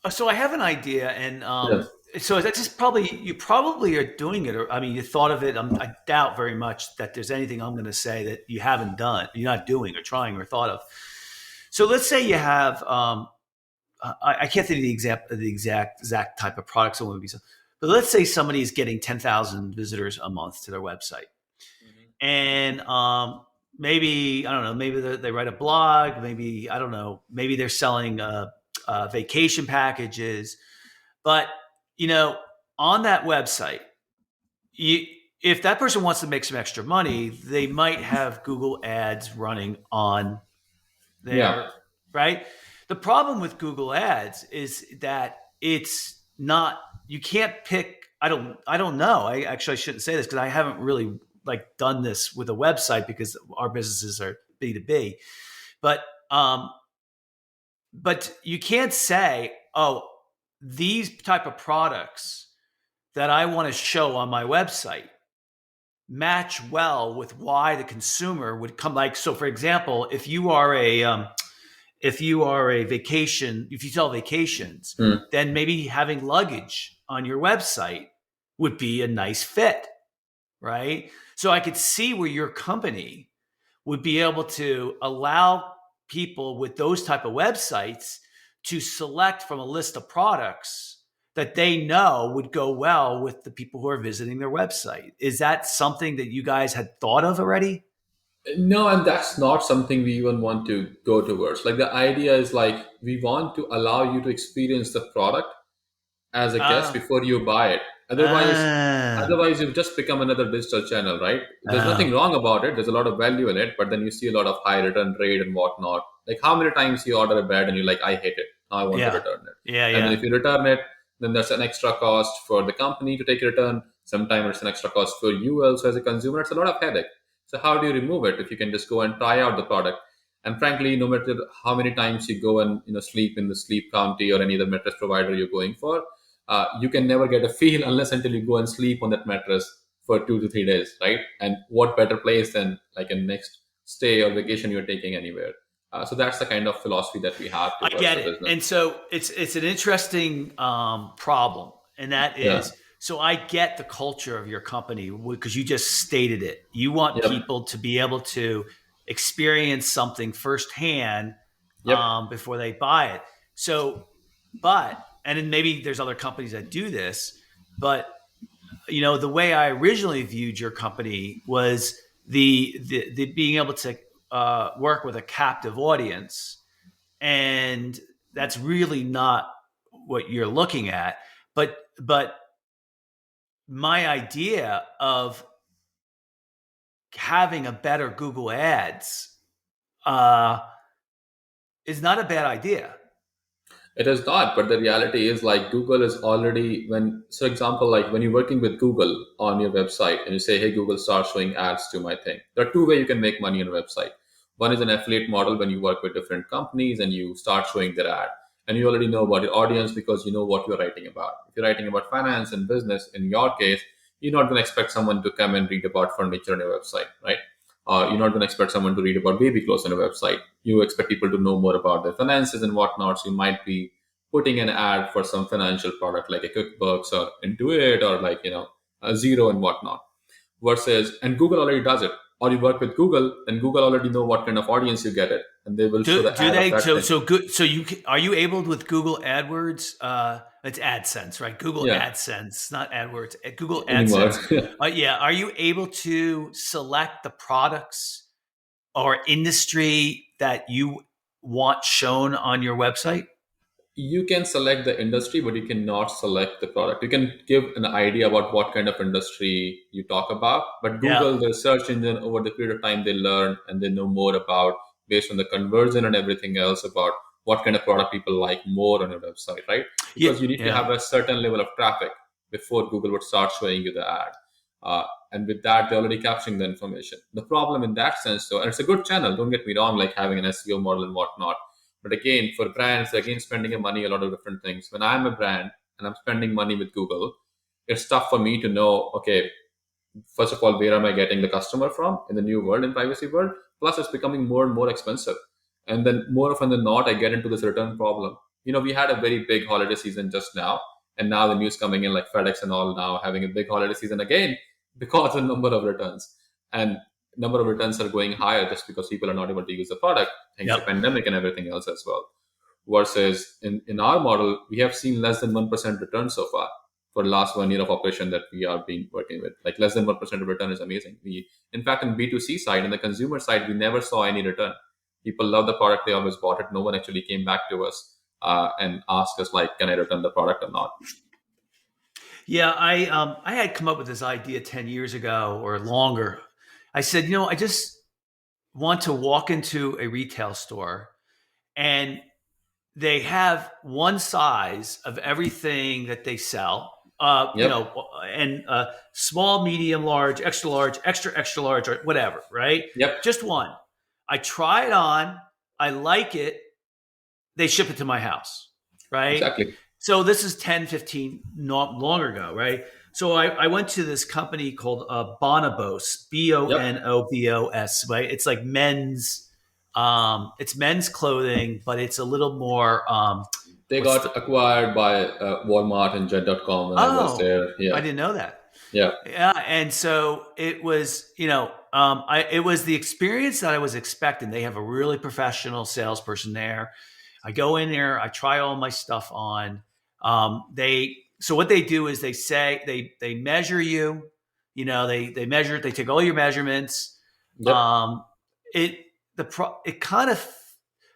[SPEAKER 2] Yeah, so I have an idea, and
[SPEAKER 3] Yes.
[SPEAKER 2] so that's just probably you probably are doing it, or I mean, you thought of it. I doubt very much that there's anything I'm going to say that you haven't done, you're not doing, or trying, or thought of. So let's say you have, I can't think of the exact type of products it would be, but let's say somebody is getting 10,000 visitors a month to their website, and maybe I don't know, maybe they write a blog, maybe I don't know, maybe they're selling vacation packages, but on that website, you, if that person wants to make some extra money, they might have Google ads running on
[SPEAKER 3] Yeah.
[SPEAKER 2] there, right? The problem with Google ads is that it's not, you can't pick, I don't know. I shouldn't say this because I haven't really like done this with a website because our businesses are B2B. But but you can't say, oh, these type of products that I want to show on my website match well with why the consumer would come. Like, so for example, if you are a vacation, if you sell vacations,
[SPEAKER 3] Hmm.
[SPEAKER 2] then maybe having luggage on your website would be a nice fit, right? So I could see where your company would be able to allow people with those type of websites to select from a list of products that they know would go well with the people who are visiting their website. Is that something that you guys had thought of already?
[SPEAKER 3] No, and that's not something we even want to go towards. Like the idea is like we want to allow you to experience the product as a guest
[SPEAKER 2] Oh,
[SPEAKER 3] before you buy it. Otherwise,
[SPEAKER 2] oh,
[SPEAKER 3] otherwise you've just become another digital channel, right? There's nothing
[SPEAKER 2] oh,
[SPEAKER 3] wrong about it. There's a lot of value in it, but then you see a lot of high return rate and whatnot. Like how many times you order a bed and you're like, I hate it. Now I want to
[SPEAKER 2] yeah,
[SPEAKER 3] return it.
[SPEAKER 2] yeah,
[SPEAKER 3] And then
[SPEAKER 2] yeah.
[SPEAKER 3] if you return it, then there's an extra cost for the company to take a return. Sometimes it's an extra cost for you also as a consumer. It's a lot of headache. So how do you remove it if you can just go and try out the product? And frankly, no matter how many times you go and sleep in the sleep county or any other mattress provider you're going for, you can never get a feel unless until you go and sleep on that mattress for 2 to 3 days, right? And what better place than like a next stay or vacation you're taking anywhere. So that's the kind of philosophy that we have
[SPEAKER 2] I
[SPEAKER 3] towards
[SPEAKER 2] get
[SPEAKER 3] the
[SPEAKER 2] it.
[SPEAKER 3] business.
[SPEAKER 2] And so it's an interesting problem. And that
[SPEAKER 3] Yeah.
[SPEAKER 2] is, so I get the culture of your company because you just stated it. You want
[SPEAKER 3] Yep.
[SPEAKER 2] people to be able to experience something firsthand
[SPEAKER 3] Yep.
[SPEAKER 2] before they buy it. So, but, and then maybe there's other companies that do this, but the way I originally viewed your company was the being able to work with a captive audience, and that's really not what you're looking at. But my idea of having a better Google Ads uh, is not a bad idea.
[SPEAKER 3] It is not, but the reality is like Google is already when so example like when you're working with Google on your website and you say, hey Google, start showing ads to my thing. There are two ways you can make money on a website. One is an affiliate model when you work with different companies and you start showing their ad. And you already know about your audience because you know what you're writing about. If you're writing about finance and business, in your case, you're not going to expect someone to come and read about furniture on your website, right? You're not going to expect someone to read about baby clothes on a website. You expect people to know more about their finances and whatnot. So you might be putting an ad for some financial product like a QuickBooks or Intuit or like a Zero and whatnot. Versus, and Google already does it. or you work with Google, and Google already know what kind of audience you get it, and they will show the
[SPEAKER 2] Do
[SPEAKER 3] ad of
[SPEAKER 2] they?
[SPEAKER 3] that thing.
[SPEAKER 2] So good. So are you able with Google AdWords? It's AdSense, right? Google
[SPEAKER 3] Yeah,
[SPEAKER 2] AdSense, not AdWords. Google
[SPEAKER 3] anymore.
[SPEAKER 2] AdSense. Yeah. Are you able to select the products or industry that you want shown on your website?
[SPEAKER 3] You can select the industry, but you cannot select the product. You can give an idea about what kind of industry you talk about, but
[SPEAKER 2] Yeah.
[SPEAKER 3] Google, the search engine, over the period of time, they learn and they know more about, based on the conversion and everything else, about what kind of product people like more on your website, right?
[SPEAKER 2] Yeah.
[SPEAKER 3] Because you need to
[SPEAKER 2] Yeah.
[SPEAKER 3] have a certain level of traffic before Google would start showing you the ad. And with that, they're already capturing the information. The problem in that sense, though, and it's a good channel, don't get me wrong, like having an SEO model and whatnot. But again, for brands, again, spending a money, a lot of different things. When I'm a brand and I'm spending money with Google, it's tough for me to know, okay, first of all, where am I getting the customer from in the new world, in privacy world? Plus, it's becoming more and more expensive. And then more often than not, I get into this return problem. We had a very big holiday season just now, and now the news coming in like FedEx and all now having a big holiday season again because the number of returns and number of returns are going higher just because people are not able to use the product thanks to
[SPEAKER 2] Yep.
[SPEAKER 3] pandemic and everything else as well. Versus in our model, we have seen less than 1% return so far for the last 1 year of operation that we are been working with. Like less than 1% of return is amazing. In fact, on B2C side, on the consumer side, we never saw any return. People love the product; they always bought it. No one actually came back to us and asked us like, "Can I return the product or not?"
[SPEAKER 2] Yeah. I had come up with this idea 10 years ago or longer. I said, I just want to walk into a retail store and they have one size of everything that they sell.
[SPEAKER 3] Yep,
[SPEAKER 2] And small, medium, large, extra, extra large, or whatever, right?
[SPEAKER 3] yep,
[SPEAKER 2] Just one. I try it on. I like it. They ship it to my house, right?
[SPEAKER 3] exactly.
[SPEAKER 2] So this is 10, 15, not long ago, right? So I went to this company called Bonobos,
[SPEAKER 3] Yep,
[SPEAKER 2] Bonobos, right? It's like it's men's clothing, but it's a little more,
[SPEAKER 3] they
[SPEAKER 2] what's the,
[SPEAKER 3] got acquired by Walmart and Jet.com when I was
[SPEAKER 2] oh,
[SPEAKER 3] there.
[SPEAKER 2] I
[SPEAKER 3] Yeah,
[SPEAKER 2] didn't know that.
[SPEAKER 3] yeah,
[SPEAKER 2] Yeah. And so it was, it was the experience that I was expecting. They have a really professional salesperson there. I go in there, I try all my stuff on. So what they do is they measure you, they measure it, they take all your measurements.
[SPEAKER 3] yep,
[SPEAKER 2] Um, it, it kind of,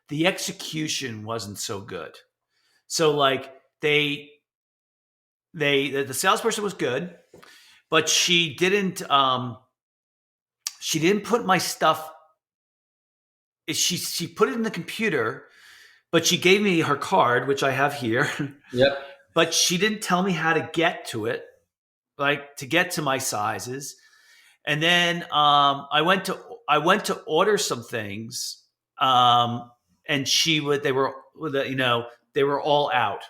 [SPEAKER 2] the execution wasn't so good. So like the salesperson was good, but she didn't put my stuff, she put it in the computer, but she gave me her card, which I have here.
[SPEAKER 3] yep,
[SPEAKER 2] But she didn't tell me how to get to it, like to get to my sizes. And then I went to order some things, and they were all out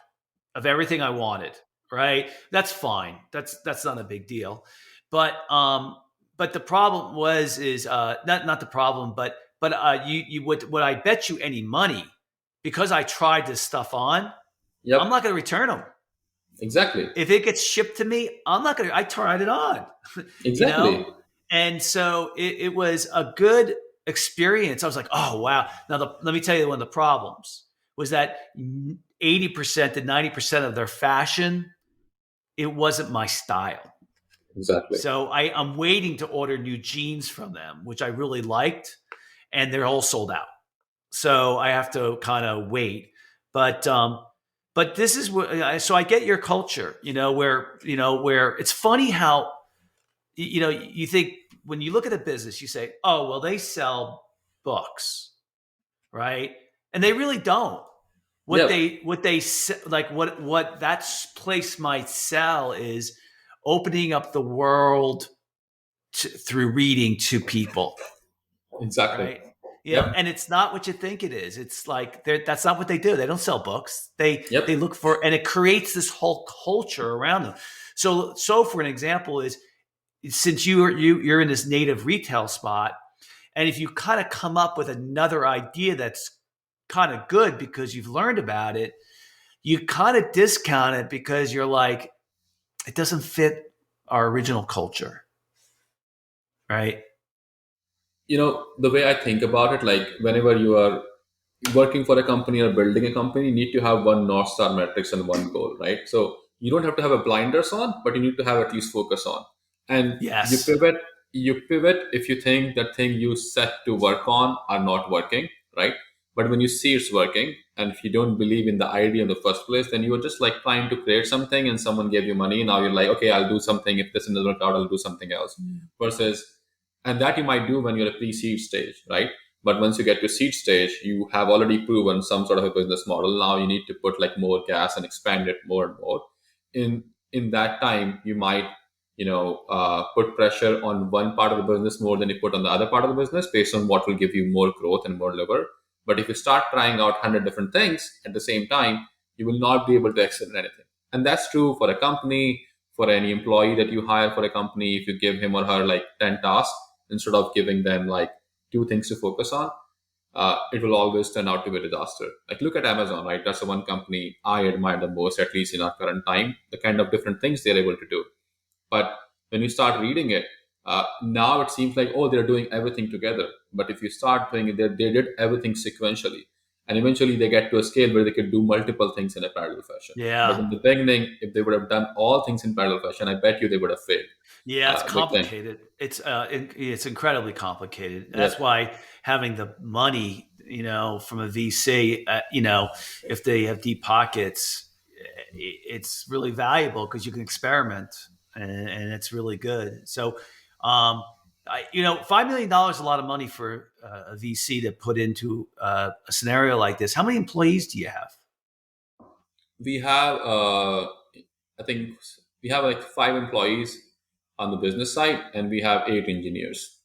[SPEAKER 2] of everything I wanted. Right, that's fine. That's not a big deal. But the problem is not the problem, but you would I bet you any money, because I tried this stuff on, I'm
[SPEAKER 3] yep,
[SPEAKER 2] not going to return them.
[SPEAKER 3] exactly,
[SPEAKER 2] If it gets shipped to me, I'm not going to, I tried it on, you know?
[SPEAKER 3] exactly.
[SPEAKER 2] And so it was a good experience. I was like, oh, wow. Now, let me tell you, one of the problems was that 80% to 90% of their fashion, it wasn't my style.
[SPEAKER 3] Exactly.
[SPEAKER 2] So I'm waiting to order new jeans from them, which I really liked, and they're all sold out. So I have to kind of wait. But this is what, so I get your culture, where it's funny how, you think when you look at a business, you say, oh, well, they sell books, right? And they really don't.
[SPEAKER 3] Yep,
[SPEAKER 2] What that place might sell is opening up the world through reading to people,
[SPEAKER 3] exactly.
[SPEAKER 2] right?
[SPEAKER 3] Yep,
[SPEAKER 2] And it's not what you think it is. It's like that's not what they do. They don't sell books. They
[SPEAKER 3] yep,
[SPEAKER 2] look for, and it creates this whole culture around them. So for an example is, since you're in this native retail spot, and if you kind of come up with another idea that's kind of good because you've learned about it, you kind of discount it because you're like, it doesn't fit our original culture, right?
[SPEAKER 3] The way I think about it, like whenever you are working for a company or building a company, you need to have one North Star metrics and one goal, right? So you don't have to have a blinders on, but you need to have at least focus on. And
[SPEAKER 2] Yes.
[SPEAKER 3] you pivot if you think that thing you set to work on are not working, right? But when you see it's working, and if you don't believe in the idea in the first place, then you are just like trying to create something and someone gave you money. Now you're like, okay, I'll do something. If this doesn't work out, I'll do something else. Versus, and that you might do when you're a pre-seed stage, right? But once you get to seed stage, you have already proven some sort of a business model. Now you need to put like more gas and expand it more and more. In that time, you might put pressure on one part of the business more than you put on the other part of the business based on what will give you more growth and more lever. But if you start trying out 100 different things at the same time, you will not be able to excel in anything. And that's true for a company, for any employee that you hire for a company. If you give him or her like 10 tasks instead of giving them like two things to focus on, it will always turn out to be a disaster. Like look at Amazon, right? That's the one company I admire the most, at least in our current time, the kind of different things they're able to do. But when you start reading it, now it seems like, oh, they're doing everything together. But if you start doing it, they did everything sequentially. And eventually they get to a scale where they could do multiple things in a parallel fashion. But
[SPEAKER 2] Yeah.
[SPEAKER 3] in the beginning, if they would have done all things in parallel fashion, I bet you they would have failed.
[SPEAKER 2] Yeah, it's
[SPEAKER 3] Big thing.
[SPEAKER 2] complicated. It's incredibly complicated.
[SPEAKER 3] Yeah,
[SPEAKER 2] That's why having the money, from a VC, if they have deep pockets, it's really valuable because you can experiment, and it's really good. So, $5 million is a lot of money for a VC to put into a scenario like this. How many employees do you have?
[SPEAKER 3] we have, I think we have like 5 employees on the business side, and we have 8 engineers.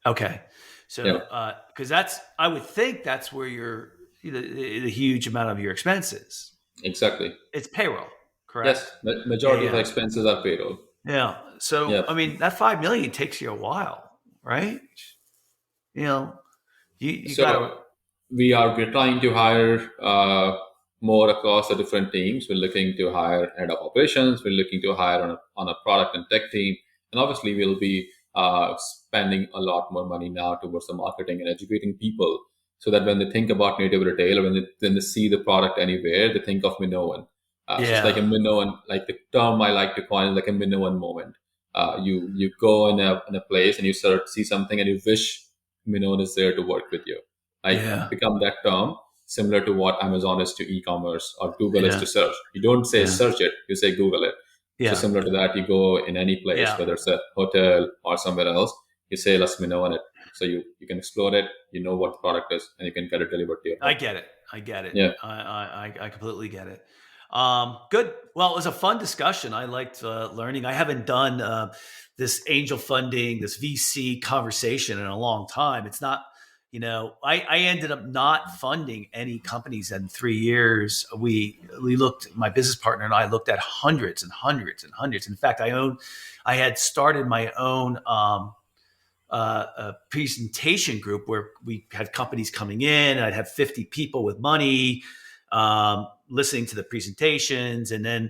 [SPEAKER 2] Okay.
[SPEAKER 3] Yeah,
[SPEAKER 2] So, because I would think that's where the huge amount of your expenses.
[SPEAKER 3] exactly.
[SPEAKER 2] It's payroll,
[SPEAKER 3] Yes,
[SPEAKER 2] correct? Yeah,
[SPEAKER 3] majority of our
[SPEAKER 2] yeah,
[SPEAKER 3] expenses are payroll.
[SPEAKER 2] yeah. So,
[SPEAKER 3] Yeah.
[SPEAKER 2] I mean, that 5 million takes you a while, right? You know, you gotta,
[SPEAKER 3] So we're trying to hire more across the different teams. We're looking to hire head of operations. We're looking to hire on a product and tech team, and obviously we'll be spending a lot more money now towards the marketing and educating people, so that when they think about native retail or when they see the product anywhere, they think of Minoan. So it's like a
[SPEAKER 2] yeah,
[SPEAKER 3] Minoan, like the term I like to coin is like a Minoan moment. You go in a place and you see something and you wish Minoan is there to work with you. Like
[SPEAKER 2] yeah,
[SPEAKER 3] become that term similar to what Amazon is to e-commerce or Google is
[SPEAKER 2] yeah,
[SPEAKER 3] to search. You don't say
[SPEAKER 2] yeah,
[SPEAKER 3] search it, you say Google it. So
[SPEAKER 2] yeah,
[SPEAKER 3] similar to that, you go in any place,
[SPEAKER 2] yeah.
[SPEAKER 3] whether it's a hotel or somewhere else, you say let's Minoan it. So you can explore it, you know what the product is, and you can get it delivered to your
[SPEAKER 2] I
[SPEAKER 3] home.
[SPEAKER 2] get it. I get it.
[SPEAKER 3] Yeah.
[SPEAKER 2] I completely get it. Good. Well, it was a fun discussion. I liked learning. I haven't done this angel funding, this VC conversation in a long time. It's not, I ended up not funding any companies in 3 years. We looked, my business partner and I looked at hundreds and hundreds and hundreds. In fact, I had started my own a presentation group where we had companies coming in. I'd have 50 people with money listening to the presentations. And then,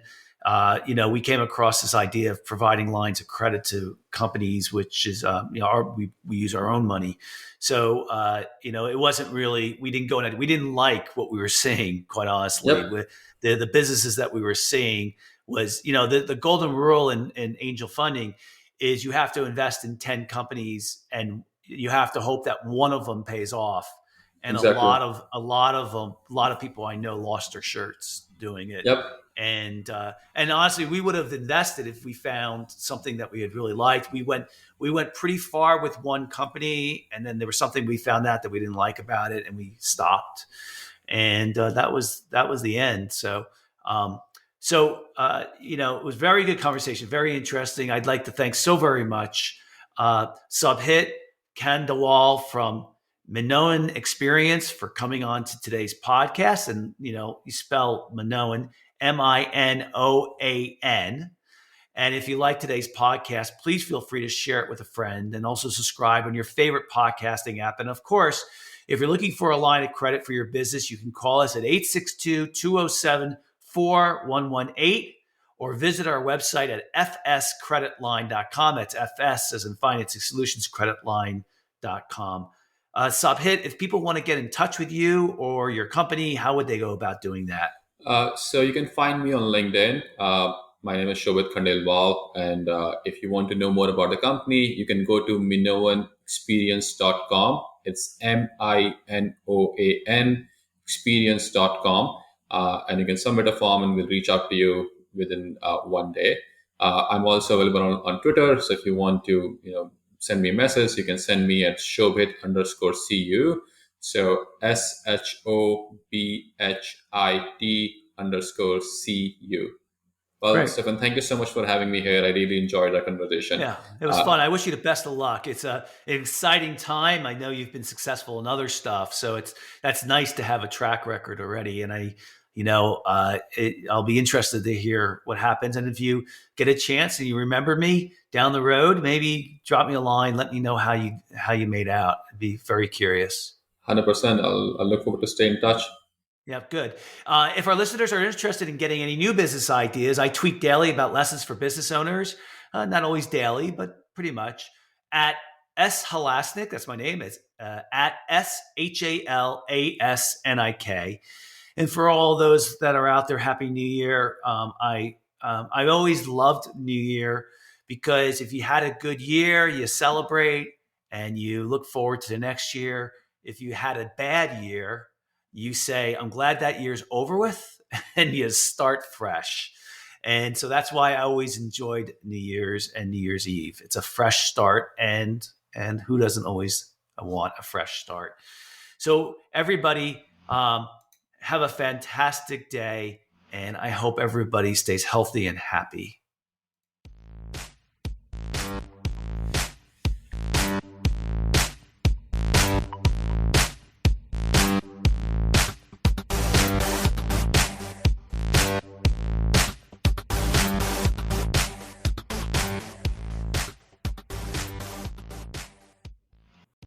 [SPEAKER 2] we came across this idea of providing lines of credit to companies, which is, we use our own money. So, it wasn't really, we didn't go in, we didn't like what we were seeing, quite honestly,
[SPEAKER 3] Yep.
[SPEAKER 2] with the businesses that we were seeing was, the golden rule in angel funding is you have to invest in 10 companies and you have to hope that one of them pays off. And a
[SPEAKER 3] Exactly.
[SPEAKER 2] lot of a lot of people I know lost their shirts doing it.
[SPEAKER 3] Yep.
[SPEAKER 2] And honestly, we would have invested if we found something that we had really liked. We went pretty far with one company, and then there was something we found out that we didn't like about it, and we stopped. And that was the end. It was very good conversation, very interesting. I'd like to thank so very much Shobhit Khandelwal from Minoan Experience for coming on to today's podcast. And, you spell Minoan, Minoan. And if you like today's podcast, please feel free to share it with a friend and also subscribe on your favorite podcasting app. And of course, if you're looking for a line of credit for your business, you can call us at 862-207-4118 or visit our website at fscreditline.com. That's FS as in Financing Solutions Credit Line shobhit.com. Shobhit, if people want to get in touch with you or your company, how would they go about doing that?
[SPEAKER 3] So you can find me on LinkedIn. My name is Shobhit Khandelwal. And if you want to know more about the company, you can go to minoanexperience.com. It's Minoan experience.com. And you can submit a form and we'll reach out to you within one day. I'm also available on Twitter. So if you want to, send me a message, you can send me at Shobhit_CU. So SHOBHIT_CU. Well,
[SPEAKER 2] Great.
[SPEAKER 3] Stefan, thank you so much for having me here. I really enjoyed our conversation.
[SPEAKER 2] Yeah, it was fun. I wish you the best of luck. It's an exciting time. I know you've been successful in other stuff, so that's nice to have a track record already. And I'll be interested to hear what happens. And if you get a chance and you remember me down the road, maybe drop me a line. Let me know how you made out. I'd be very curious.
[SPEAKER 3] 100%. I'll look forward to stay in touch.
[SPEAKER 2] Yeah, good. If our listeners are interested in getting any new business ideas, I tweet daily about lessons for business owners. Not always daily, but pretty much. At Halasnik, that's my name. It's at SHALASNIK. And for all those that are out there, Happy New Year. I always loved New Year because if you had a good year, you celebrate and you look forward to the next year. If you had a bad year, you say, I'm glad that year's over with, and you start fresh. And so that's why I always enjoyed New Year's and New Year's Eve. It's a fresh start, and who doesn't always want a fresh start? So everybody, have a fantastic day, and I hope everybody stays healthy and happy.